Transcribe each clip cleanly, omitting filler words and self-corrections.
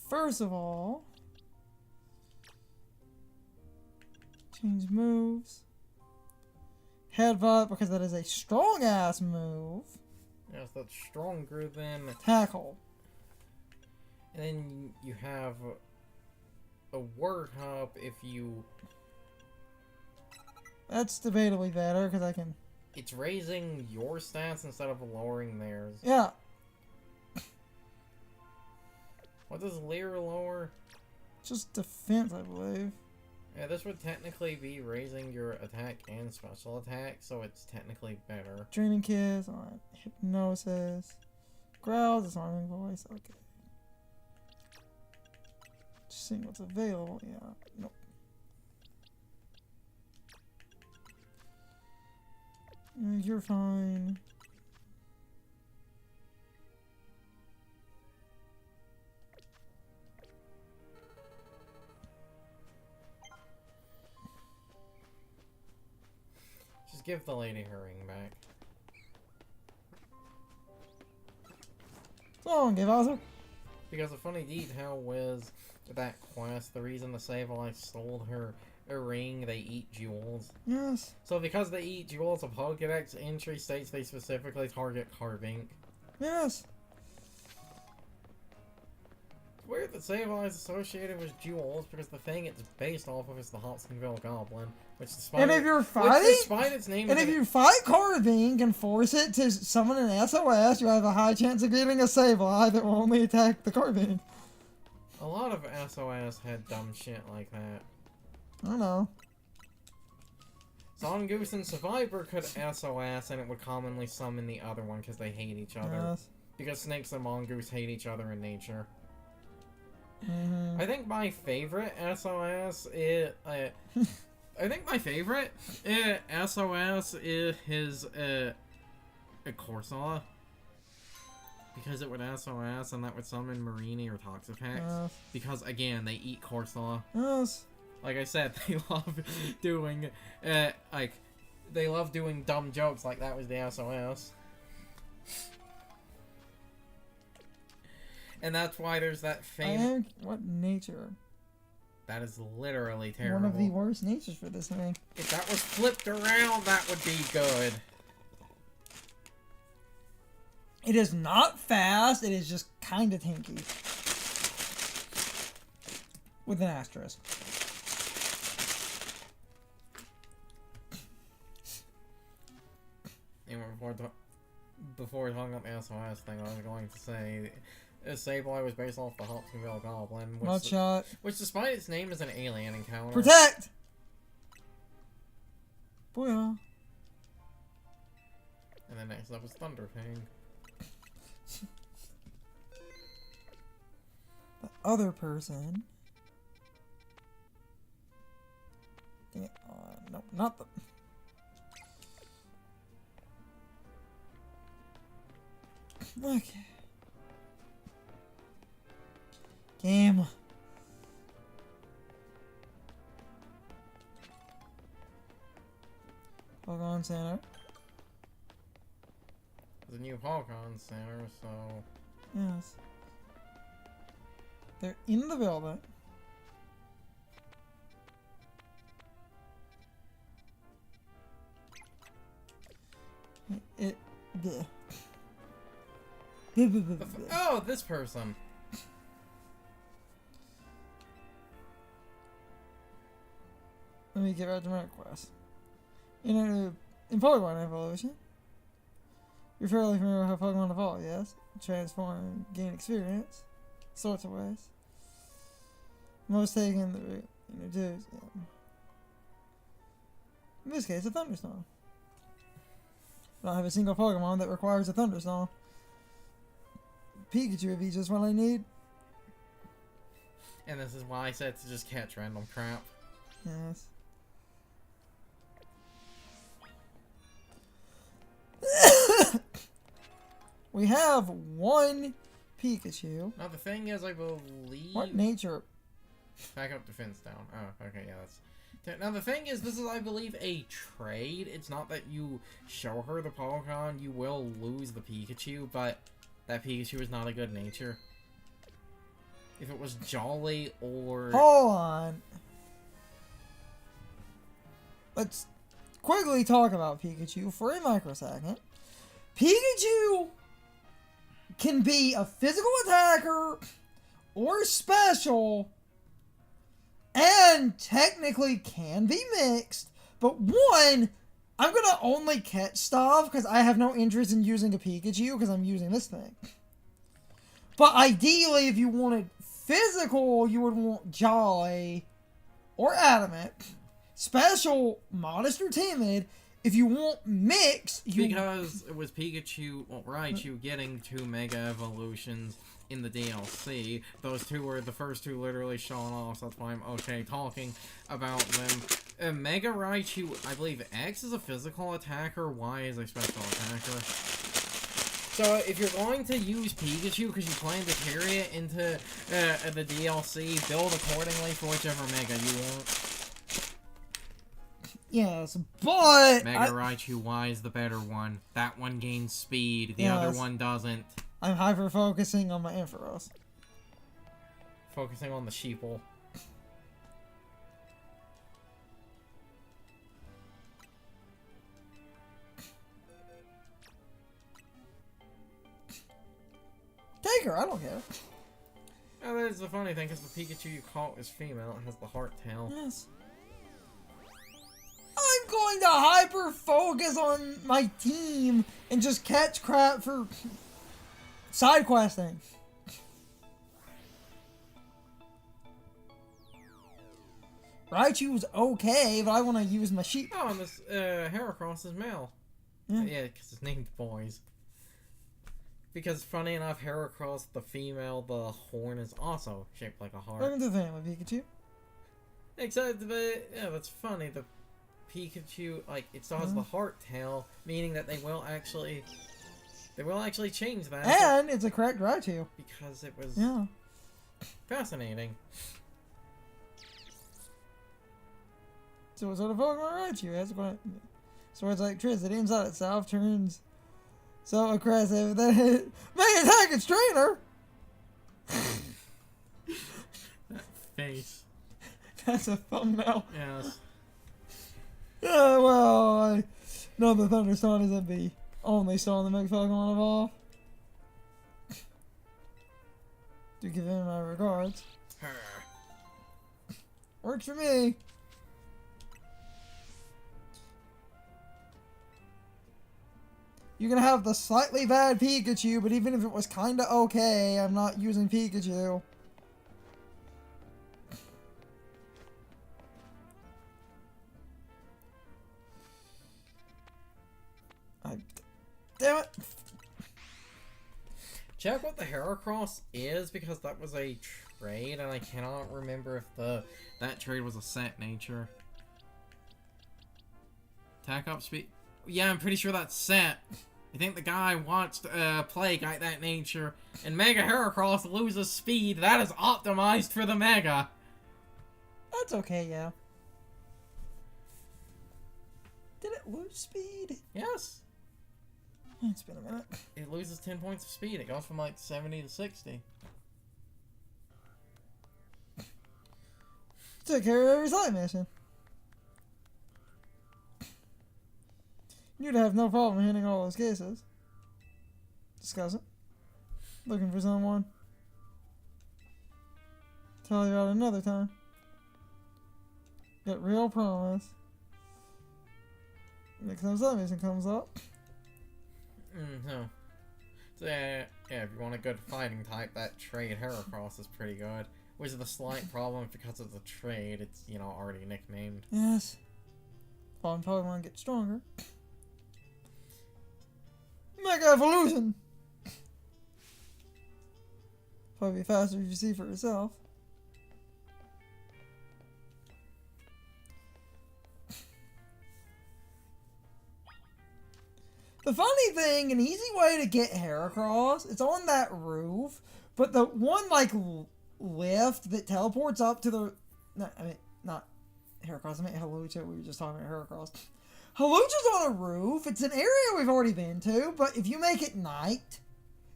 first of all, change moves. Headbutt, because that is a strong-ass move. Yes, that's stronger than... Tackle. And then you have a word hop if you... That's debatably better, because I can... It's raising your stats instead of lowering theirs. Yeah. What does Leer lower? Just defense, I believe. Yeah, this would technically be raising your attack and special attack, so it's technically better. Draining Kiss on Hypnosis. Growl, Disarming Voice, okay. Just seeing what's available, yeah. Nope. You're fine. Just give the lady her ring back. So, give Arthur. Because a funny detail was that quest, the reason the Sableye stole her a ring, they eat jewels. Yes. So because they eat jewels, a Pokédex entry states they specifically target Carbink. Yes. It's weird that Sableye is associated with jewels, because the thing it's based off of is the Hopkinsville Goblin, which despite And if you're fighting, its name, and if you fight Carving and force it to summon an SOS, you have a high chance of getting a Sableye that will only attack the Carving. a lot of SOS had dumb shit like that. I don't know. Zongoose and Survivor could SOS and it would commonly summon the other one because they hate each other. Yes. Because snakes and mongoose hate each other in nature. Mm-hmm. I think my favorite SOS is... I think my favorite SOS is a Corsola. Because it would SOS and that would summon Marini or Toxapex. Yes. Because, again, they eat Corsola. Yes. Like I said, they love doing, they love doing dumb jokes like that was the SOS. And that's why there's that famous... What nature? That is literally terrible. One of the worst natures for this thing. If that was flipped around, that would be good. It is not fast, it is just kind of tanky. With an asterisk. Anyway, before talking about the SOS thing, I was going to say... Sableye was based off the Hopkinsville Goblin, which despite its name is an alien encounter. Protect! Booyah. And then next up is Thunder Fang. The other person. Dang it. No, not the... Okay. Game. Pokemon Center. There's a new Pokemon Center, so... Yes. They're in the building. Oh, this person. Let me get back to my quest. In Pokemon Evolution, you're fairly familiar with how Pokemon evolve, yes? Transform and gain experience. Sorts of ways. Most taken the route introduced. Yeah. In this case, a Thunderstorm. I don't have a single Pokemon that requires a Thunderstorm. Pikachu would be just what I need. And this is why I said to just catch random crap. Yes. We have one Pikachu. Now the thing is, I believe... What nature? Back up defense down. Oh, okay, yeah, that's... Now the thing is, this is, I believe, a trade. It's not that you show her the Pokemon, you will lose the Pikachu, but that Pikachu is not a good nature. if it was Jolly or... Hold on. Let's quickly talk about Pikachu for a microsecond. Pikachu can be a physical attacker or special, and technically can be mixed, but one, I'm gonna only catch stuff because I have no interest in using a Pikachu because I'm using this thing. But ideally, if you wanted physical, you would want Jolly or Adamant. Special, modest, or timid. If you want mix, you... Because it was Pikachu, well, Raichu getting 2 Mega Evolutions in the DLC. Those two were the first two literally showing off, so that's why I'm okay talking about them. Mega Raichu, I believe X is a physical attacker, Y is a special attacker. So if you're going to use Pikachu because you plan to carry it into the DLC, build accordingly for whichever Mega you want. Yes, but... Mega Raichu Y is the better one. That one gains speed, the other one doesn't. I'm hyper-focusing on my Ampharos. Focusing on the sheeple. Take her, I don't care. Oh, that is the funny thing, because the Pikachu you caught is female. It has the heart tail. Yes. I'm going to hyper-focus on my team and just catch crap for side questing. Raichu's okay, but I want to use my sheep. Oh, and this Heracross is male. Yeah, because it's named boys. Because, funny enough, Heracross, the female, the horn is also shaped like a heart. Welcome to the family, Pikachu. Except, yeah, that's funny. The Pikachu, like, it still has the heart tail, meaning that they will actually change that. And it's a correct Raichu. Because it was fascinating. So what sort of Pokemon Raichu? That's what swords electricity inside itself turns so aggressive that it may attack its trainer. That face. That's a thumbnail. Yes. Yeah, well, I know the Thunderstorm isn't the only storm that makes Pokemon evolve. Do give him my regards. Works for me. You can have the slightly bad Pikachu, but even if it was kinda okay, I'm not using Pikachu. Damn it! Check what the Heracross is, because that was a trade, and I cannot remember if that trade was a set nature. Attack up speed. Yeah, I'm pretty sure that's set. I think the guy watched play got that nature, and Mega Heracross loses speed. That is optimized for the Mega. That's okay, yeah. Did it lose speed? Yes. It's been a minute. It loses 10 points of speed. It goes from like 70 to 60. Took care of every side mission. You'd have no problem hitting all those cases. Discuss it. Looking for someone. Tell you about another time. Get real promise. Next time that mission comes up. No. So, yeah, if you want a good fighting type, that trade Heracross is pretty good. Which is the slight problem because of the trade. It's, you know, already nicknamed. Yes. Fallen Pokemon get stronger. Mega Evolution! Probably faster if you see for yourself. The funny thing, an easy way to get Heracross, it's on that roof, but the one, like, lift that teleports up to the... No, I mean, not Heracross, I meant Halucha, we were just talking about Heracross. Halucha's on a roof, it's an area we've already been to, but if you make it night,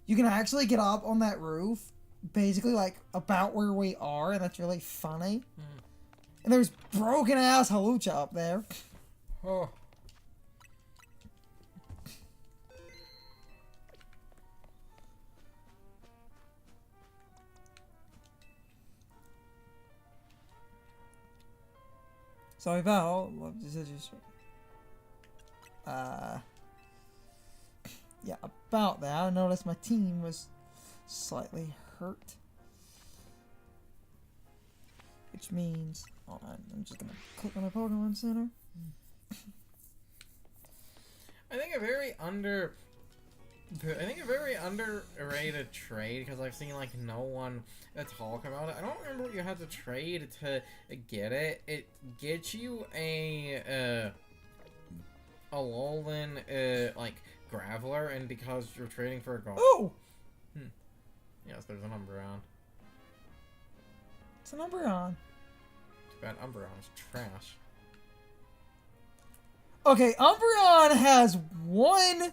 you can actually get up on that roof basically like about where we are, and that's really funny. Mm. And there's broken ass Halucha up there. Oh. So Val, yeah, about that. I noticed my team was slightly hurt, which means, hold on, I'm just gonna click on the Pokemon Center. I think a very underrated trade, because I've seen like no one talk about it. I don't remember what you had to trade to get it. It gets you a Alolan like Graveler, and because you're trading for a Gar. Oh! Yes, there's an Umbreon. It's an Umbreon. Too bad Umbreon's trash. Okay, Umbreon has one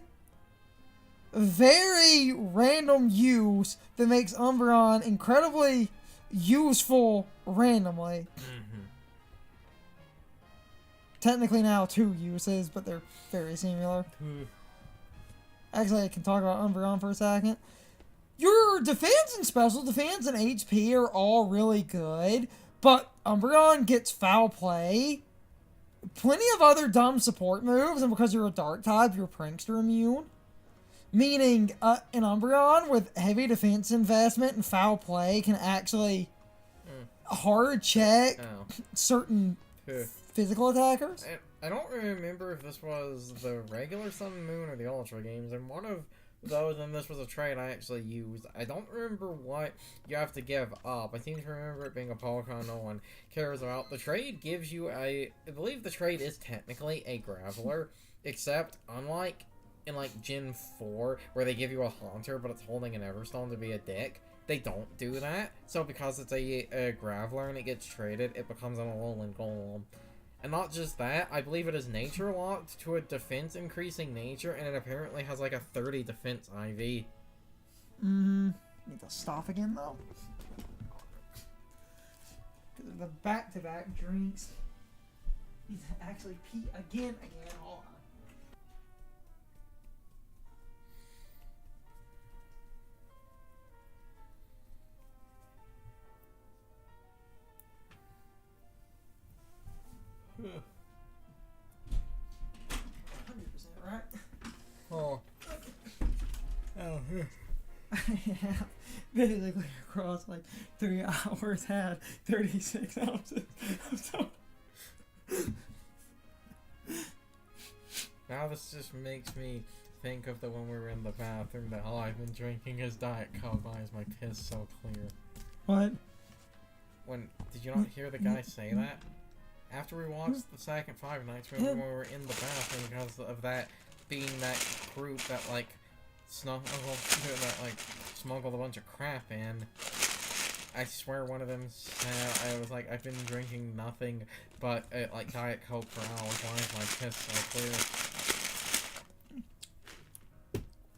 very random use that makes Umbreon incredibly useful randomly. Mm-hmm. Technically now 2 uses, but they're very similar. Actually, I can talk about Umbreon for a second. Your defense and special defense and HP are all really good, but Umbreon gets foul play, plenty of other dumb support moves, and because you're a dark type, you're prankster immune. Meaning, an Umbreon with heavy defense investment and foul play can actually hard check certain physical attackers. I don't remember if this was the regular Sun and Moon or the Ultra games, and one of those, and this was a trade I actually used. I don't remember what you have to give up. I seem to remember it being a Pokemon no one cares about. The trade gives you I believe the trade is technically a Graveler, except unlike in like Gen 4, where they give you a Haunter, but it's holding an Everstone to be a dick. They don't do that. So because it's a Graveler and it gets traded, it becomes an Alolan Golem. And not just that, I believe it is nature locked to a defense increasing nature, and it apparently has like a 30 defense IV. Need to stop again though. Because of the back-to-back drinks. Need to actually pee again. Hold on. Huh. 100% right. Oh. Oh. Yeah. Basically across like 3 hours had 36 ounces of soda. Now this just makes me think of the when we were in the bathroom that all I've been drinking is Diet Coke. Why is my piss so clear? What? Did you not hear the guy say that? After we watched the second Five Nights, when we were in the bathroom because of that being that group that like smuggled a bunch of crap in. I swear one of them said, I was like, I've been drinking nothing but like Diet Coke for hours. Why is my piss so clear?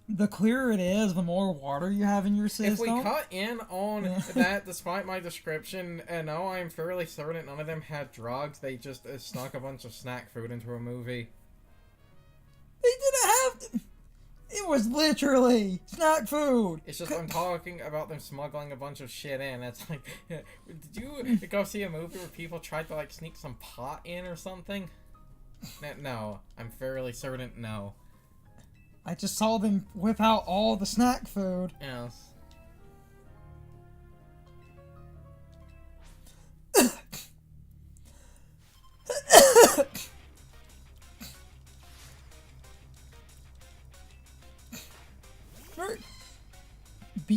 The clearer it is, the more water you have in your system. If we cut in on that, despite my description, no, I'm fairly certain none of them had drugs. They just snuck a bunch of snack food into a movie. They didn't have to. It was literally snack food. It's just I'm talking about them smuggling a bunch of shit in. It's like, did you go see a movie where people tried to like sneak some pot in or something? No, I'm fairly certain no. I just saw them whip out all the snack food. Yes.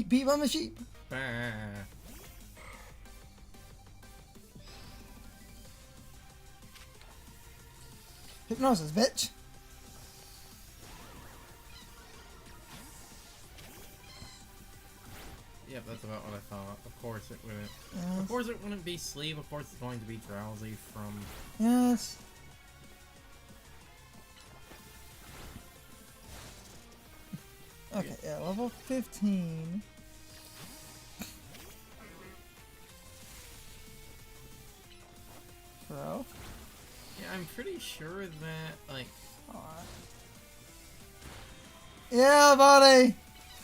Beep on the sheep. Bah. Hypnosis, bitch. Yep, that's about what I thought. Of course it wouldn't. Yes. Of course it wouldn't be sleep. Of course it's going to be drowsy from... Yes. Okay, yeah, level 15. I'm pretty sure that, like... Alright. Yeah, buddy!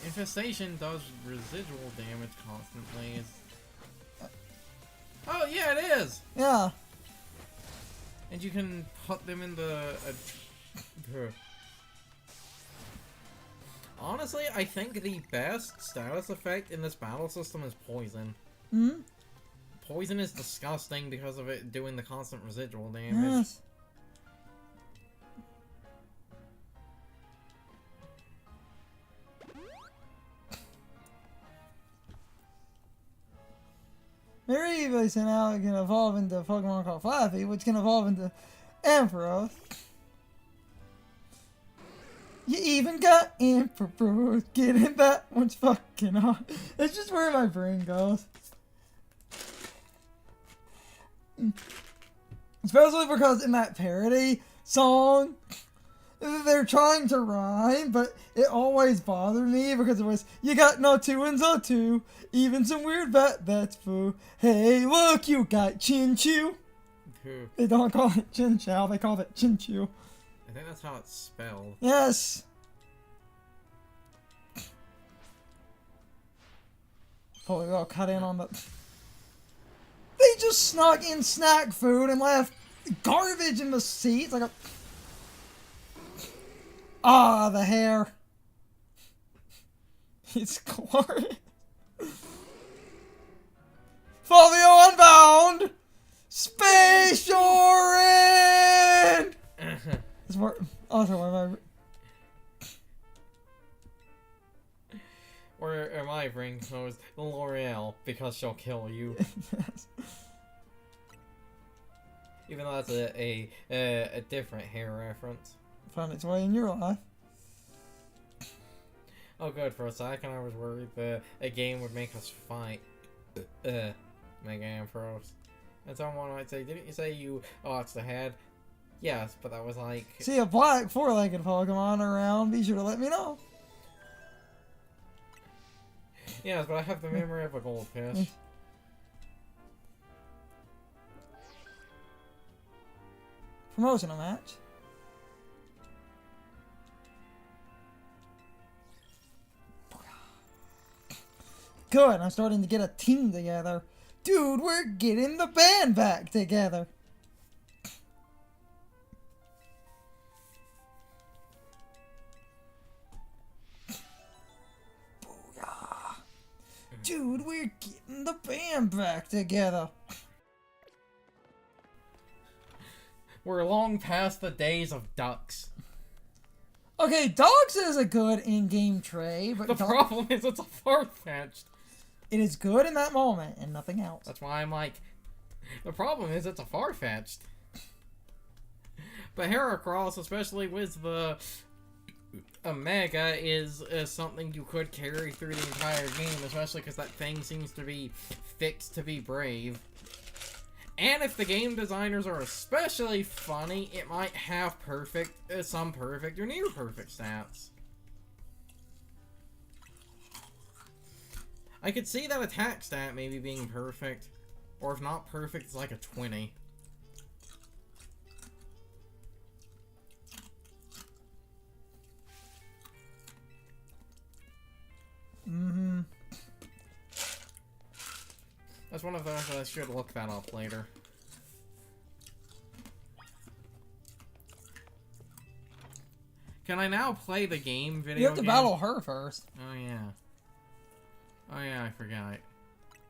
Infestation does residual damage constantly. Oh, yeah, it is! Yeah. And you can put them in the... Honestly, I think the best status effect in this battle system is poison. Hmm? Poison is disgusting because of it doing the constant residual damage. Yes. Maybe so now it can evolve into a Pokemon called Flappy, which can evolve into Ampharos. You even got Ampharos. Getting that one's fucking hot. It's just where my brain goes. Especially because in that parody song, they're trying to rhyme, but it always bothered me because it was, you got no two and so two, even some weird that's foo. Hey, look, you got Chinchu. They don't call it Chinchow, they call it Chinchu. I think that's how it's spelled. Yes. Holy well, cut in on the... They just snuck in snack food and left garbage in the seats like a... Ah, the hair. It's glorious. Fabio Unbound! Space Orin! It's more... Also, one of my... Or my brain goes, L'Oreal, because she'll kill you. Yes. Even though that's a different hair reference. Found its way in your life. Oh good, for a second I was worried that a game would make us fight. Mega Ampharos. And someone might say, didn't you say you it's the head? Yes, but that was like... See a black four-legged Pokemon around, be sure to let me know. Yes, but I have the memory of a goldfish. Promotional match. Good, I'm starting to get a team together. Dude, we're getting the band back together. Booyah. Dude, we're getting the band back together. We're long past the days of ducks. Okay, dogs is a good in-game trade, but the problem is it's a far-fetched. It is good in that moment and nothing else. That's why I'm like, the problem is it's a far-fetched. But Heracross, especially with the Omega, is something you could carry through the entire game, especially because that thing seems to be fixed to be brave. And if the game designers are especially funny, it might have some perfect or near perfect stats. I could see that attack stat maybe being perfect. Or if not perfect, it's like a 20. Mm-hmm. That's one of those that I should look that up later. Can I now play the game video? You have to battle her first. Oh yeah. Oh yeah, I forgot.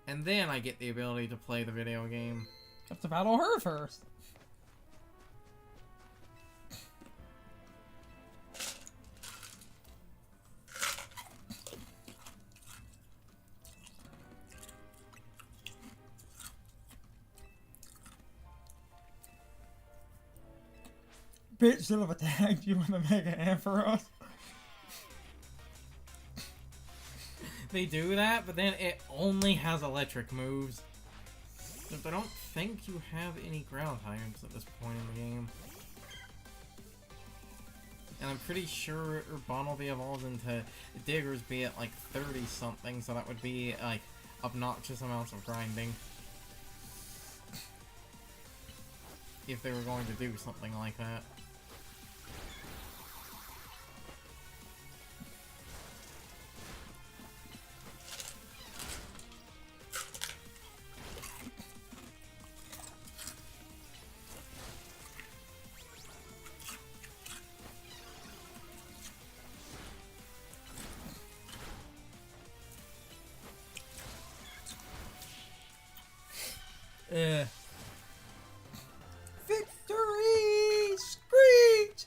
And then I get the ability to play the video game. You have to battle her first. Bitch should have attacked you with a Mega Ampharos. They do that, but then it only has electric moves. But I don't think you have any ground types at this point in the game. And I'm pretty sure Urbana will be evolved into Diggers be at like 30 something, so that would be like obnoxious amounts of grinding. if they were going to do something like that. Victory! Screech!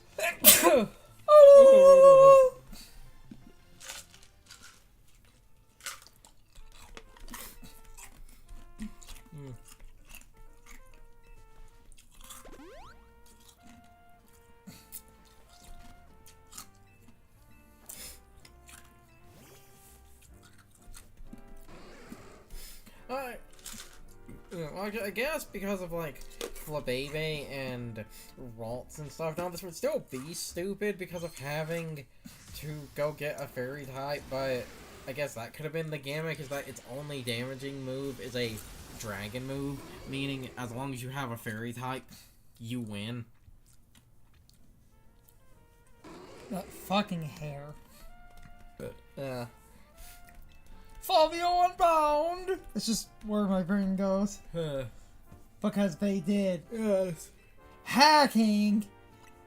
Oh! I guess because of like Flabebe and Ralts and stuff, now this would still be stupid because of having to go get a fairy type, but I guess that could have been the gimmick, is that its only damaging move is a dragon move, meaning as long as you have a fairy type, you win. That fucking hair. Yeah. Fabio Unbound! It's just where my brain goes. Because they did hacking,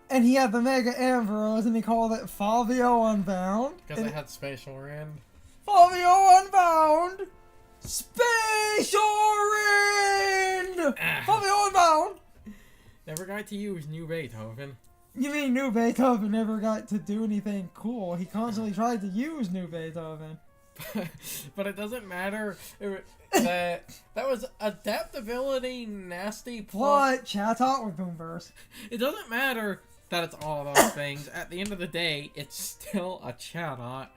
and he had the Mega Ampharos, and he called it Fabio Unbound. Because it had Spatial Rend. Fabio Unbound! Spatial Rend! Fabio Unbound! Never got to use New Beethoven. You mean New Beethoven never got to do anything cool? He constantly tried to use New Beethoven. But it doesn't matter. That was adaptability nasty plot. What? Chatot or Boomverse? It doesn't matter that it's all those things. At the end of the day, it's still a Chatot.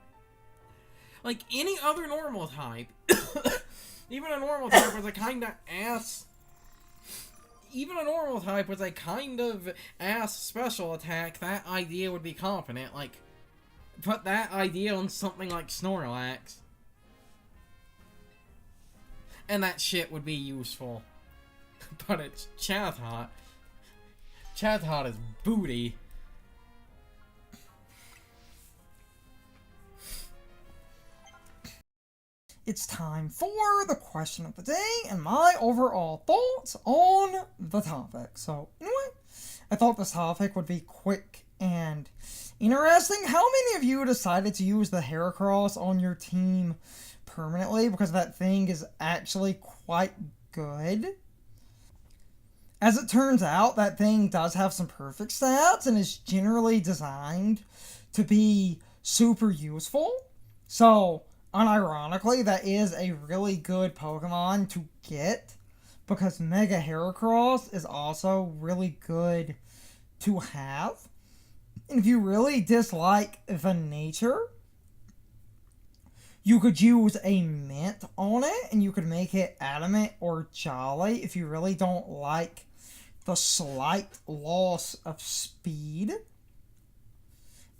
Like any other normal type, even a normal type was a kind of ass. Even a normal type with a kind of ass special attack, that idea would be competent. Like, put that idea on something like Snorlax, and that shit would be useful. But it's Chatot. Chatot is booty. It's time for the question of the day and my overall thoughts on the topic. So, anyway, I thought this topic would be quick and interesting. How many of you decided to use the Heracross on your team permanently? Because that thing is actually quite good. As it turns out, that thing does have some perfect stats and is generally designed to be super useful. So, unironically, that is a really good Pokemon to get, because Mega Heracross is also really good to have. And if you really dislike the nature, you could use a Mint on it, and you could make it Adamant or Jolly if you really don't like the slight loss of speed.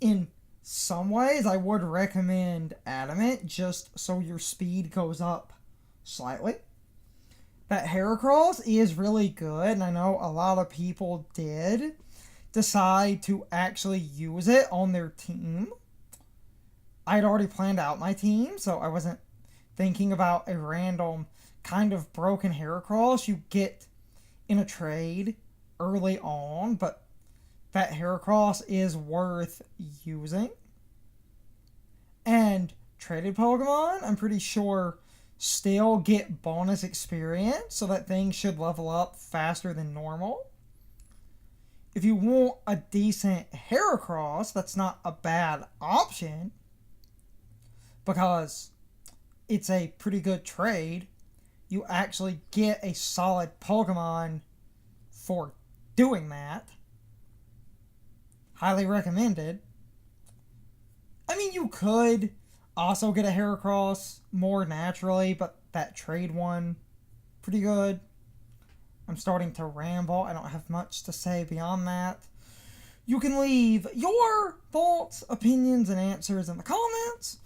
In some ways, I would recommend Adamant, just so your speed goes up slightly. That Heracross is really good, and I know a lot of people did decide to actually use it on their team. I'd already planned out my team, so I wasn't thinking about a random kind of broken Heracross you get in a trade early on, but that Heracross is worth using. And traded Pokemon, I'm pretty sure, still get bonus experience, so that thing should level up faster than normal. If you want a decent Heracross, that's not a bad option, because it's a pretty good trade. You actually get a solid Pokemon for doing that. Highly recommended. I mean, you could also get a Heracross more naturally, but that trade one, pretty good. I'm starting to ramble. I don't have much to say beyond that. You can leave your thoughts, opinions, and answers in the comments,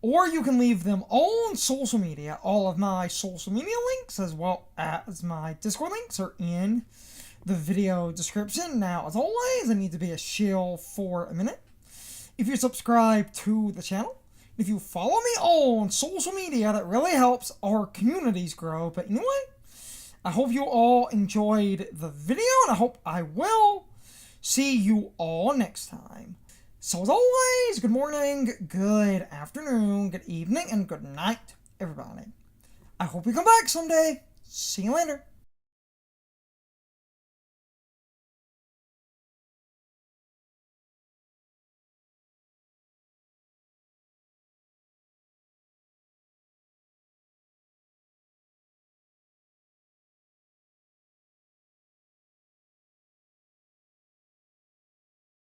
or you can leave them on social media. All of my social media links, as well as my Discord links, are in the video description. Now, as always, I need to be a shill for a minute. If you subscribe to the channel, if you follow me on social media, that really helps our communities grow. But anyway, I hope you all enjoyed the video, and I hope I will see you all next time. So as always, good morning, good afternoon, good evening, and good night, everybody. I hope you come back someday. See you later.